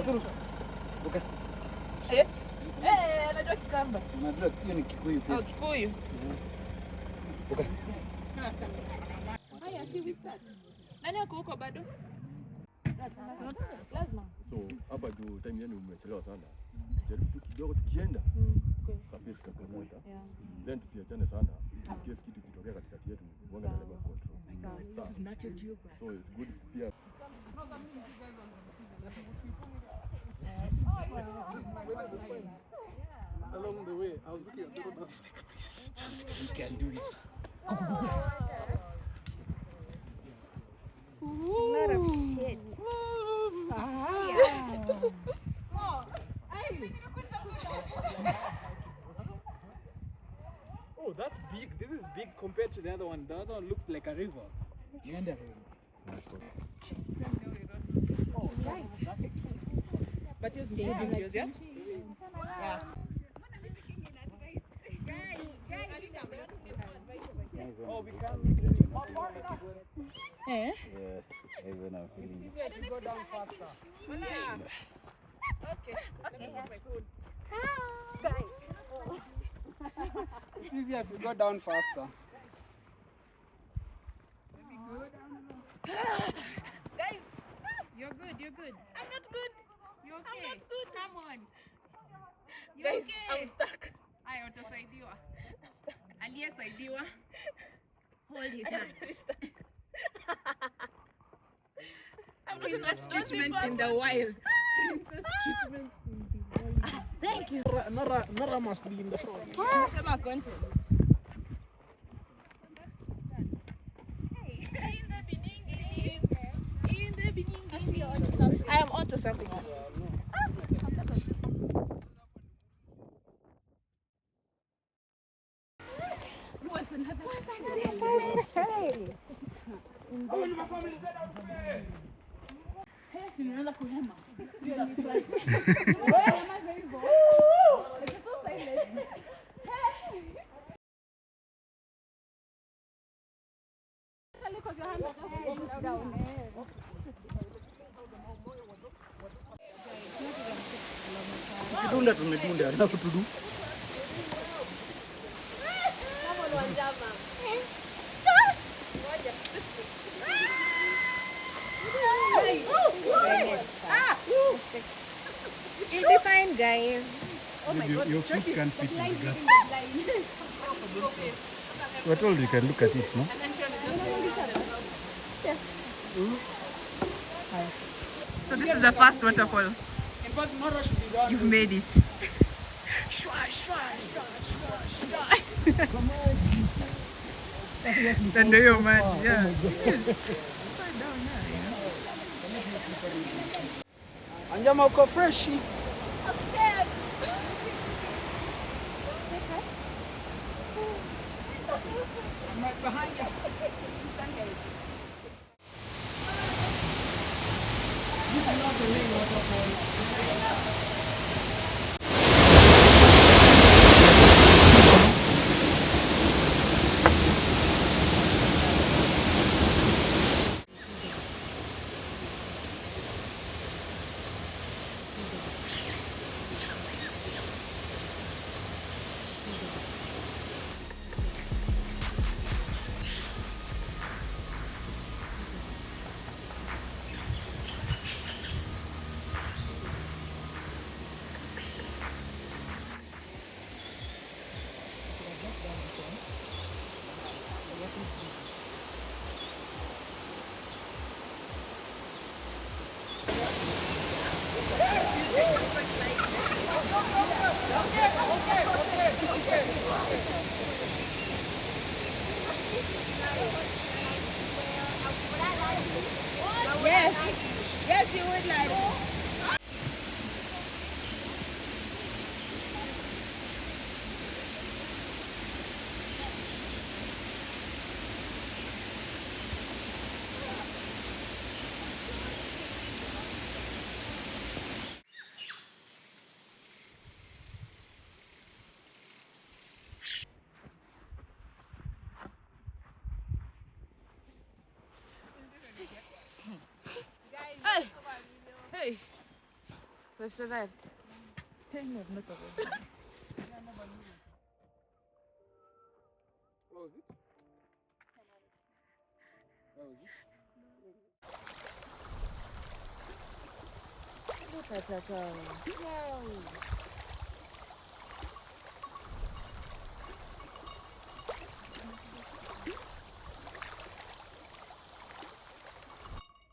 Zuru. Okay. Najua Kikamba. Najua hiyo ni Kikuyu pia. Kikuyu. Okay. Haya, si we start. Nani ako huko bado? Lazima. So, hapa juu time yenu umechelewa sana. Jaribu tu kidogo tukienda. Kabisa kamoja. Then tusiachane sana. Kesi kitu kitokea katikati yetu, mwanga na level control. This is not your geography. So it's good pia. Along the way, I was looking at the road, I was like, please, just, you can do this. A lot of shit. Oh, that's big. This is big compared to the other one. The other one looked like a river. Oh, that's it. But yours is big videos, yeah? Yeah. Oh, we can. Yeah. Yeah, that's when I'm feeling it. Yeah, to go down faster. Okay. It's easier if you go down faster. Guys, you're good. I'm not good. You okay? I'm not good. Come on. Guys, okay? I'm stuck. Aya, utasaidiwa. I'm stuck. Aliyesaidiwa. Hold his hand. I'm not Princess treatment in the wild. Princess treatment in the wild. Thank you. Nora must be in the front. Sema content. I am onto something. Tukidunda tumedunda na kutudu. You'll be fine, guys. Oh my God, your foot can't fit in the Leading gaps. the line. We're told you can look at it, no? So this is the first waterfall. In fact, Nora should be done. You've made it. Then do your man, yeah. Anjama uko freshi. I'm scared. I'm right behind you. This is not the main waterfall. Yes. Yes, you would like. We've survived. No, not survived. What was it? What was it?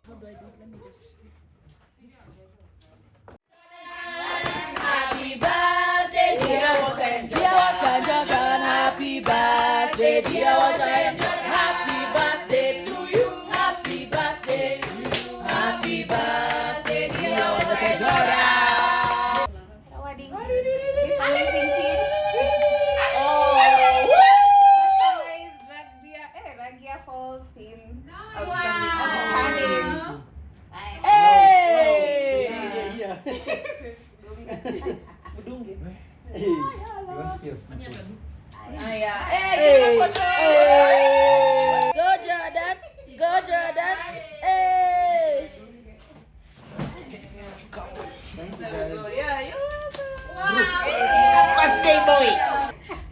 How do I do it? Let me just see. Happy birthday, dear Walter and Jordan. Happy birthday, dear Walter and Jordan. Happy birthday to you. Happy birthday to you. Happy birthday, dear Walter and Jordan. This amazing kid. Ragia Falls team. Outstanding. Hey! Go Jordan! Go Jordan! Hey! Yeah, you're Birthday boy.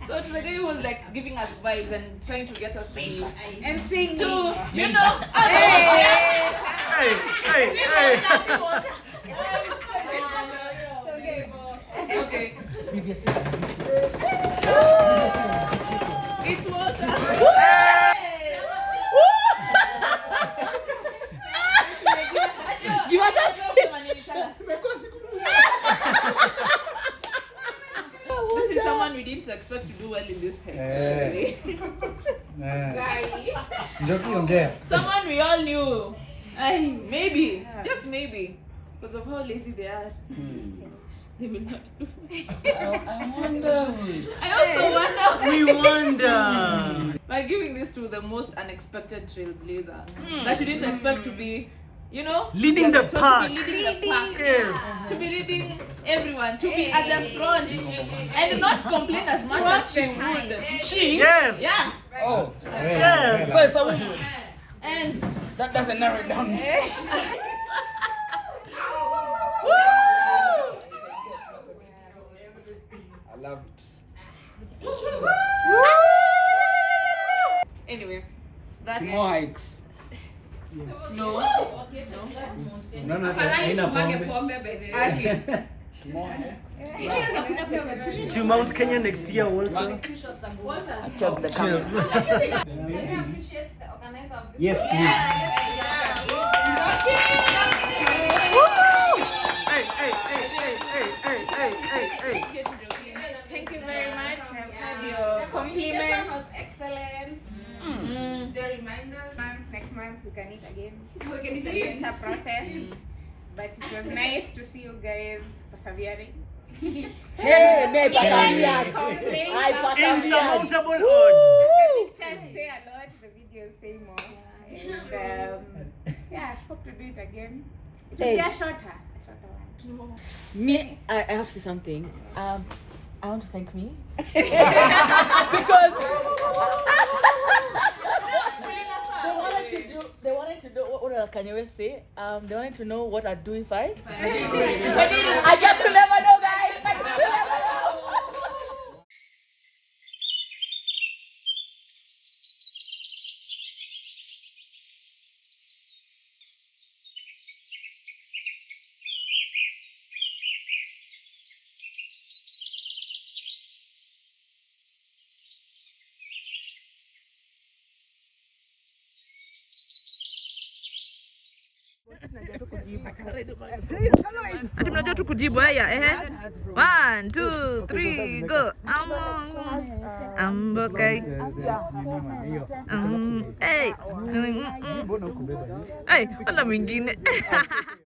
So today he was like giving us vibes and trying to get us to be And sing. to, you know, okay. It's Walter. You must have This is someone we didn't expect to do well in this hair. Someone we all knew. Maybe, just maybe, because of how lazy they are. They will not do it. I also wonder. We wonder. By giving this to the most unexpected trailblazer that you didn't expect to be, you know, Leading the pack. To be leading the pack. Yes. To be leading everyone. To be at the front. And not complain as much as she would. She? Yes. Yeah. Oh. Yes. So it's a woman. And That doesn't narrow it down. I love it. anyway, that's More hikes. no. No, haina pombe. To Mount Kenya next year also. Just the camera. Yes, please. Hey. Thank you very much. I've had your compliment. Was excellent. The reminders. Next month we can eat again. It's a process, but it was nice to see you guys persevering. Insurmountable odds. The pictures say a lot, the videos say more. And yeah, I hope to do it again. It will be a shorter one. Me, I have to say something. I want to thank me because they wanted to do what else can you say? They wanted to know what I'd do if I guess we'll never know, guys. I guess we'll never know. Ati mnajua tu kujibu haya 1 2 3 go ambokai hey hey wala mwingine